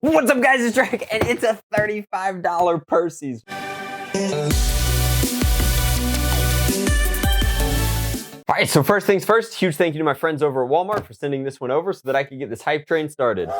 What's up, guys? It's Drac, and it's a $35 PERSES. All right, so first things first, huge thank you to my friends over at Walmart for sending this one over so that I could get this hype train started.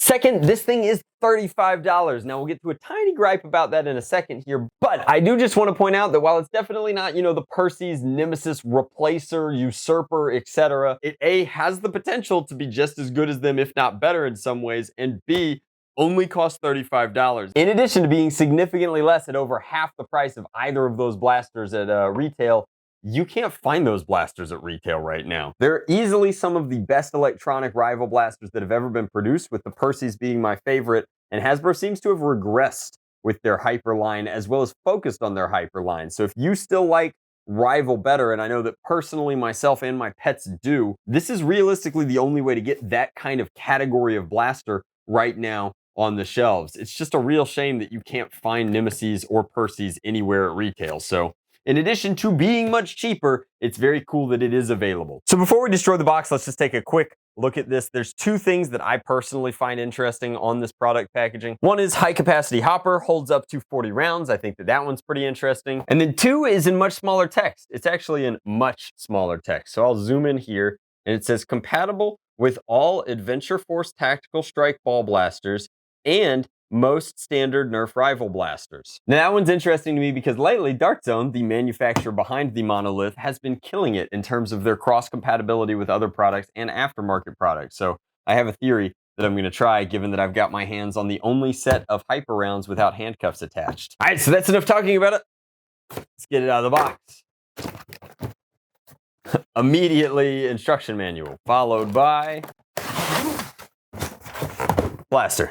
Second, this thing is $35. Now, we'll get to a tiny gripe about that in a second here, but I do just want to point out that while it's definitely not, the PERSES nemesis replacer, usurper, etc., it A, has the potential to be just as good as them, if not better in some ways, and B, only costs $35. In addition to being significantly less at over half the price of either of those blasters at retail, you can't find those blasters at retail right now. They're easily some of the best electronic rival blasters that have ever been produced, with the PERSES being my favorite, and Hasbro seems to have regressed with their hyper line as well as focused on their hyper line. So if you still like rival better, and I know that personally myself and my pets do, this is realistically the only way to get that kind of category of blaster right now on the shelves. It's just a real shame that you can't find Nemesis or PERSES anywhere at retail. So in addition to being much cheaper, it's very cool that it is available. So before we destroy the box, let's just take a quick look at this. There's two things that I personally find interesting on this product packaging. One is high capacity hopper, holds up to 40 rounds. I think that one's pretty interesting. And then two is in much smaller text. It's actually in much smaller text. So I'll zoom in here, and it says compatible with all Adventure Force tactical strike ball blasters and most standard Nerf rival blasters. Now that one's interesting to me because lately Dark Zone, the manufacturer behind the Monolith, has been killing it in terms of their cross compatibility with other products and aftermarket products. So I have a theory that I'm going to try, given that I've got my hands on the only set of hyper rounds without handcuffs attached. All right, so that's enough talking about it. Let's get it out of the box. Immediately instruction manual, followed by blaster.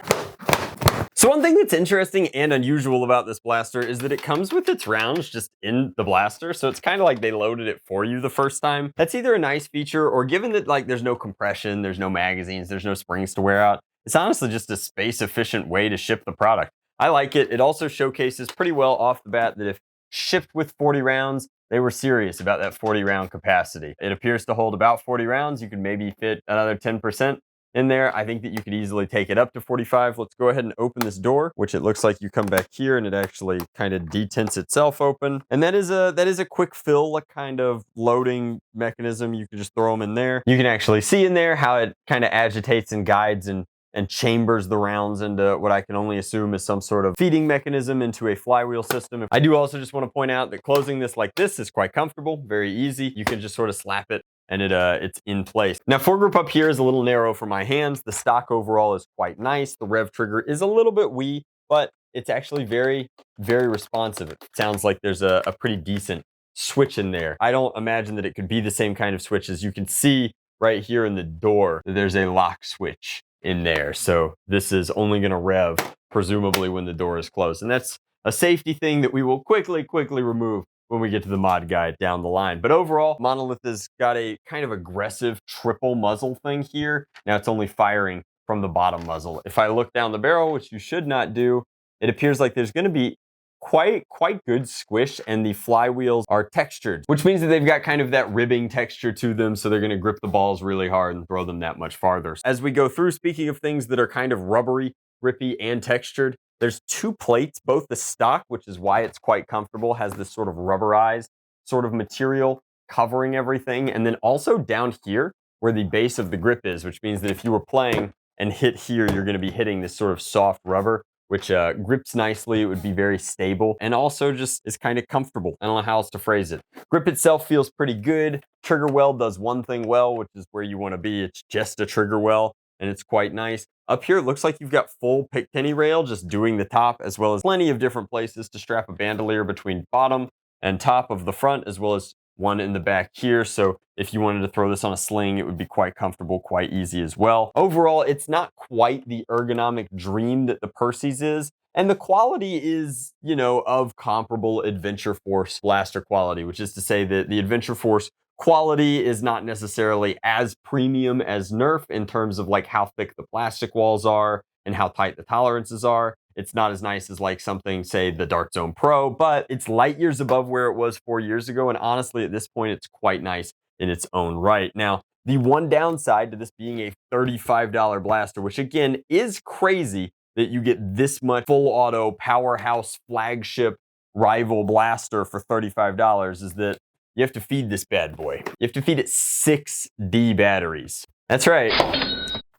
So one thing that's interesting and unusual about this blaster is that it comes with its rounds just in the blaster. So it's kind of like they loaded it for you the first time. That's either a nice feature, or given that there's no compression, there's no magazines, there's no springs to wear out, it's honestly just a space efficient way to ship the product. I like it. It also showcases pretty well off the bat that if shipped with 40 rounds, they were serious about that 40 round capacity. It appears to hold about 40 rounds. You could maybe fit another 10% in there. I think that you could easily take it up to 45. Let's go ahead and open this door, which it looks like you come back here and it actually kind of detents itself open. And that is a quick fill kind of loading mechanism. You can just throw them in there. You can actually see in there how it kind of agitates and guides and chambers the rounds into what I can only assume is some sort of feeding mechanism into a flywheel system. I do also just want to point out that closing this like this is quite comfortable, very easy. You can just sort of slap it and it's in place. Now, foregrip up here is a little narrow for my hands. The stock overall is quite nice. The rev trigger is a little bit wee, but it's actually very, very responsive. It sounds like there's a pretty decent switch in there. I don't imagine that it could be the same kind of switch. As you can see right here in the door, there's a lock switch in there. So this is only gonna rev, presumably when the door is closed. And that's a safety thing that we will quickly remove when we get to the mod guide down the line. But overall, Monolith has got a kind of aggressive triple muzzle thing here. Now it's only firing from the bottom muzzle. If I look down the barrel, which you should not do, it appears like there's gonna be quite good squish, and the flywheels are textured, which means that they've got kind of that ribbing texture to them, so they're gonna grip the balls really hard and throw them that much farther. As we go through, speaking of things that are kind of rubbery, grippy, and textured, there's two plates. Both the stock, which is why it's quite comfortable, has this sort of rubberized sort of material covering everything. And then also down here where the base of the grip is, which means that if you were playing and hit here, you're gonna be hitting this sort of soft rubber, which grips nicely. It would be very stable and also just is kind of comfortable. I don't know how else to phrase it. Grip itself feels pretty good. Trigger well does one thing well, which is where you wanna be. It's just a trigger well, and it's quite nice. Up here, it looks like you've got full pick-penny rail just doing the top, as well as plenty of different places to strap a bandolier between bottom and top of the front, as well as one in the back here. So if you wanted to throw this on a sling, it would be quite comfortable, quite easy as well. Overall, it's not quite the ergonomic dream that the PERSES is, and the quality is, of comparable Adventure Force blaster quality, which is to say that the Adventure Force quality is not necessarily as premium as Nerf in terms of how thick the plastic walls are and how tight the tolerances are. It's not as nice as something, say, the Dark Zone Pro, but it's light years above where it was 4 years ago. And honestly, at this point, it's quite nice in its own right. Now, The one downside to this being a $35 blaster, which again is crazy that you get this much full auto powerhouse flagship rival blaster for $35, is that you have to feed this bad boy. You have to feed it 6D batteries. That's right,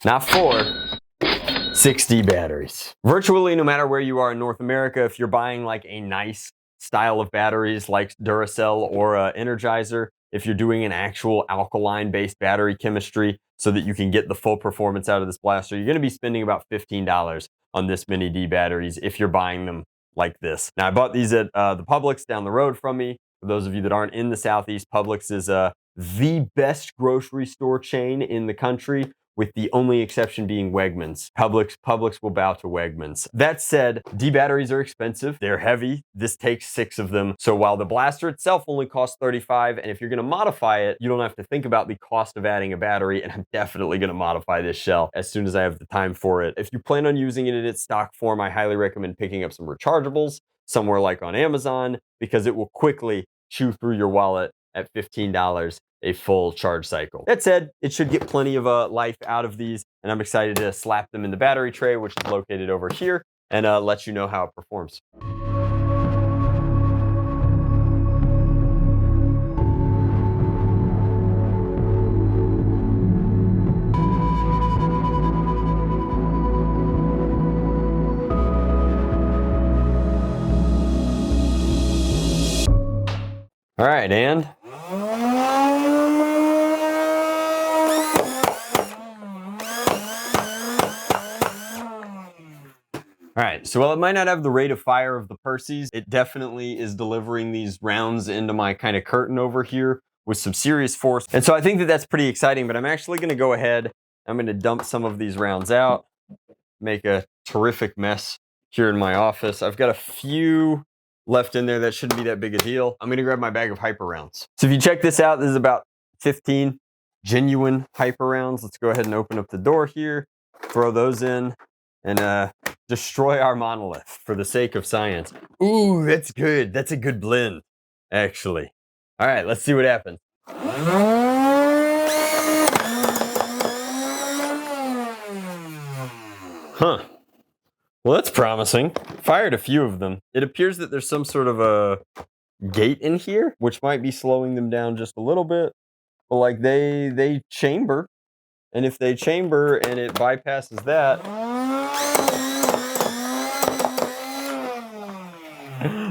not 4, 6D batteries. Virtually no matter where you are in North America, if you're buying like a nice style of batteries like Duracell or Energizer, if you're doing an actual alkaline-based battery chemistry so that you can get the full performance out of this blaster, you're gonna be spending about $15 on this mini D batteries if you're buying them like this. Now, I bought these at the Publix down the road from me. For those of you that aren't in the Southeast, Publix is the best grocery store chain in the country, with the only exception being Wegmans. Publix will bow to Wegmans. That said, D batteries are expensive. They're heavy. This takes 6 of them. So while the blaster itself only costs $35, and if you're gonna modify it, you don't have to think about the cost of adding a battery, and I'm definitely gonna modify this shell as soon as I have the time for it. If you plan on using it in its stock form, I highly recommend picking up some rechargeables somewhere like on Amazon, because it will quickly chew through your wallet at $15 a full charge cycle. That said, it should get plenty of life out of these, and I'm excited to slap them in the battery tray, which is located over here, and let you know how it performs. All right, and all right, so while it might not have the rate of fire of the PERSES, it definitely is delivering these rounds into my kind of curtain over here with some serious force. And so I think that that's pretty exciting, but I'm actually gonna go ahead, I'm gonna dump some of these rounds out, make a terrific mess here in my office. I've got a few left in there that shouldn't be that big a deal. I'm gonna grab my bag of hyper rounds. So if you check this out, this is about 15 genuine hyper rounds. Let's go ahead and open up the door here, throw those in, and destroy our monolith for the sake of science. Ooh, that's good. That's a good blend, actually. All right, let's see what happens. Huh. Well, that's promising. Fired a few of them. It appears that there's some sort of a gate in here, which might be slowing them down just a little bit. But like they chamber, and if they chamber and it bypasses that,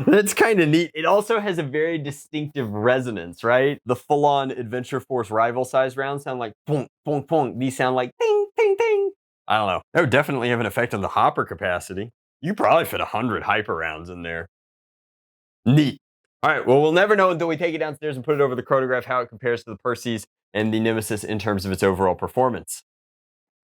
that's kind of neat. It also has a very distinctive resonance, right? The full-on Adventure Force rival size rounds sound like boom, boom, boom. These sound like ding, ding, ding. I don't know. That would definitely have an effect on the hopper capacity. You probably fit 100 hyper rounds in there. Neat. All right, well, we'll never know until we take it downstairs and put it over the chronograph how it compares to the PERSES and the Nemesis in terms of its overall performance.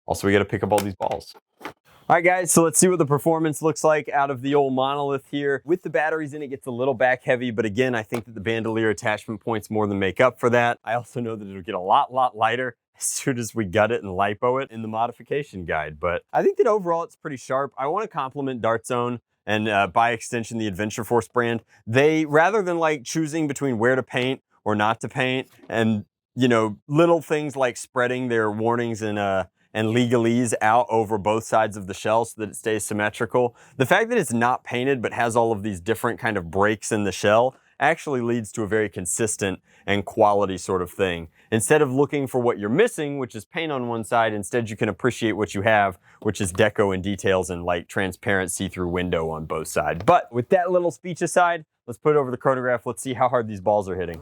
Also, we got to pick up all these balls. All right, guys, so let's see what the performance looks like out of the old Monolith here. With the batteries in, it gets a little back heavy, but again, I think that the bandolier attachment points more than make up for that. I also know that it'll get a lot lighter as soon as we gut it and lipo it in the modification guide, but I think that overall it's pretty sharp. I want to compliment Dart Zone and by extension the Adventure Force brand. They, rather than like choosing between where to paint or not to paint, and you know, little things like spreading their warnings and legalese out over both sides of the shell so that it stays symmetrical. The fact that it's not painted but has all of these different kind of breaks in the shell actually leads to a very consistent and quality sort of thing. Instead of looking for what you're missing, which is paint on one side, instead you can appreciate what you have, which is deco and details and like transparent see-through window on both sides. But with that little speech aside, let's put it over the chronograph. Let's see how hard these balls are hitting.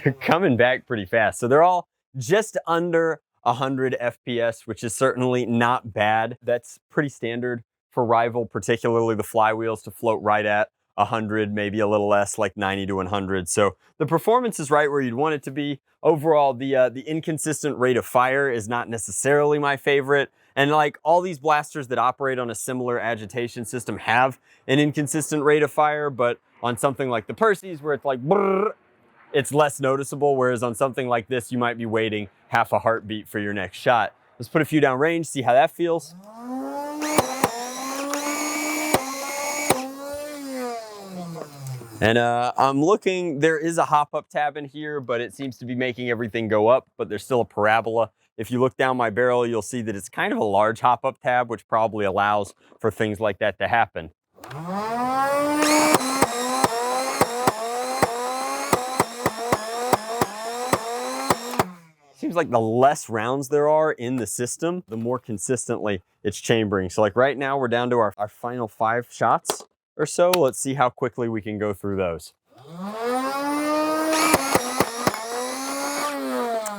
They're coming back pretty fast. So they're all just under 100 FPS, which is certainly not bad. That's pretty standard for rival, particularly the flywheels to float right at 100, maybe a little less, like 90 to 100. So the performance is right where you'd want it to be. Overall, the inconsistent rate of fire is not necessarily my favorite. And like all these blasters that operate on a similar agitation system have an inconsistent rate of fire, but on something like the PERSES where it's like brrr, it's less noticeable, whereas on something like this, you might be waiting half a heartbeat for your next shot. Let's put a few down range, see how that feels. And I'm looking, there is a hop-up tab in here, but it seems to be making everything go up, but there's still a parabola. If you look down my barrel, you'll see that it's kind of a large hop-up tab, which probably allows for things like that to happen. Seems like the less rounds there are in the system, the more consistently it's chambering. So like right now, we're down to our final 5 shots or so. Let's see how quickly we can go through those.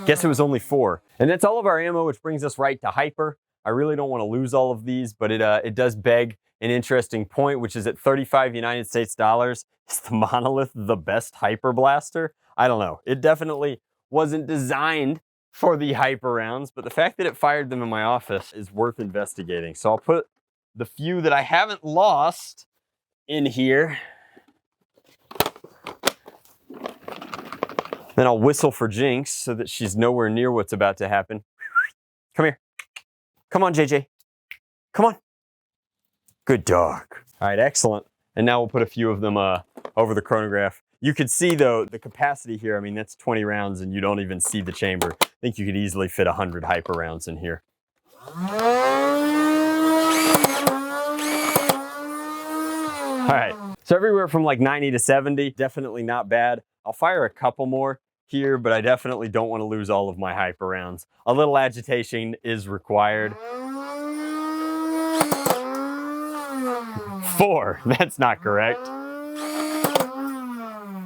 Guess it was only 4. And that's all of our ammo, which brings us right to hyper. I really don't want to lose all of these, but it does beg an interesting point, which is at 35 United States dollars. Is the Monolith the best hyper blaster? I don't know. It definitely wasn't designed for the hyper rounds, but the fact that it fired them in my office is worth investigating. So I'll put the few that I haven't lost in here. Then I'll whistle for Jinx so that she's nowhere near what's about to happen. Come here. Come on, JJ. Come on. Good dog. All right, excellent. And now we'll put a few of them over the chronograph. You could see, though, the capacity here. I mean, that's 20 rounds, and you don't even see the chamber. I think you could easily fit 100 hyper rounds in here. All right, so everywhere from like 90 to 70, definitely not bad. I'll fire a couple more here, but I definitely don't want to lose all of my hyper rounds. A little agitation is required. 4, that's not correct.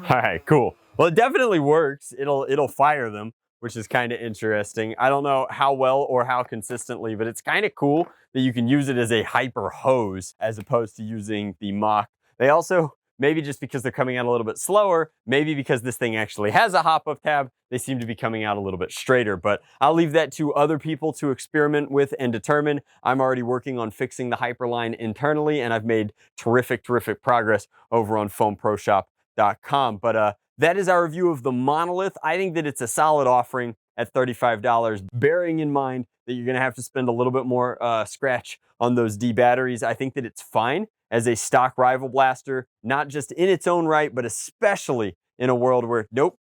All right, cool. Well, it definitely works. It'll fire them, which is kind of interesting. I don't know how well or how consistently, but it's kind of cool that you can use it as a hyper hose as opposed to using the mock. They also, maybe just because they're coming out a little bit slower, maybe because this thing actually has a hop-up tab, they seem to be coming out a little bit straighter, but I'll leave that to other people to experiment with and determine. I'm already working on fixing the hyper line internally, and I've made terrific progress over on foamproshop.com. But that is our review of the Monolith. I think that it's a solid offering at $35, bearing in mind that you're gonna have to spend a little bit more scratch on those D batteries. I think that it's fine as a stock rival blaster, not just in its own right, but especially in a world where, no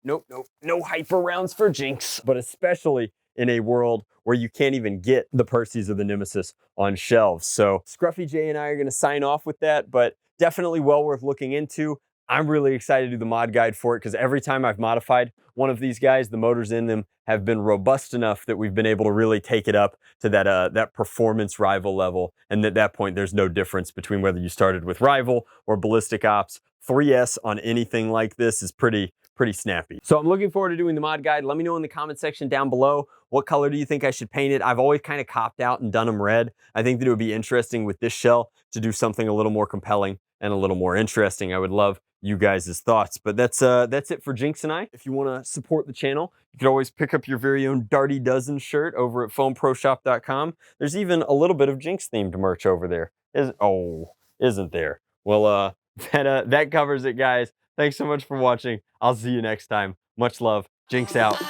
hyper rounds for Jinx, but especially in a world where you can't even get the PERSES or the Nemesis on shelves. So Scruffy J and I are gonna sign off with that, but definitely well worth looking into. I'm really excited to do the mod guide for it because every time I've modified one of these guys, the motors in them have been robust enough that we've been able to really take it up to that performance rival level. And at that point, there's no difference between whether you started with rival or ballistic ops. 3S on anything like this is pretty snappy. So I'm looking forward to doing the mod guide. Let me know in the comment section down below, what color do you think I should paint it? I've always kind of copped out and done them red. I think that it would be interesting with this shell to do something a little more compelling and a little more interesting. I would love you guys' thoughts. But that's it for Jinx and I. If you want to support the channel, you can always pick up your very own Darty Dozen shirt over at foamproshop.com. There's even a little bit of Jinx themed merch over there. Isn't there? Well, that covers it, guys. Thanks so much for watching. I'll see you next time. Much love. Jinx out.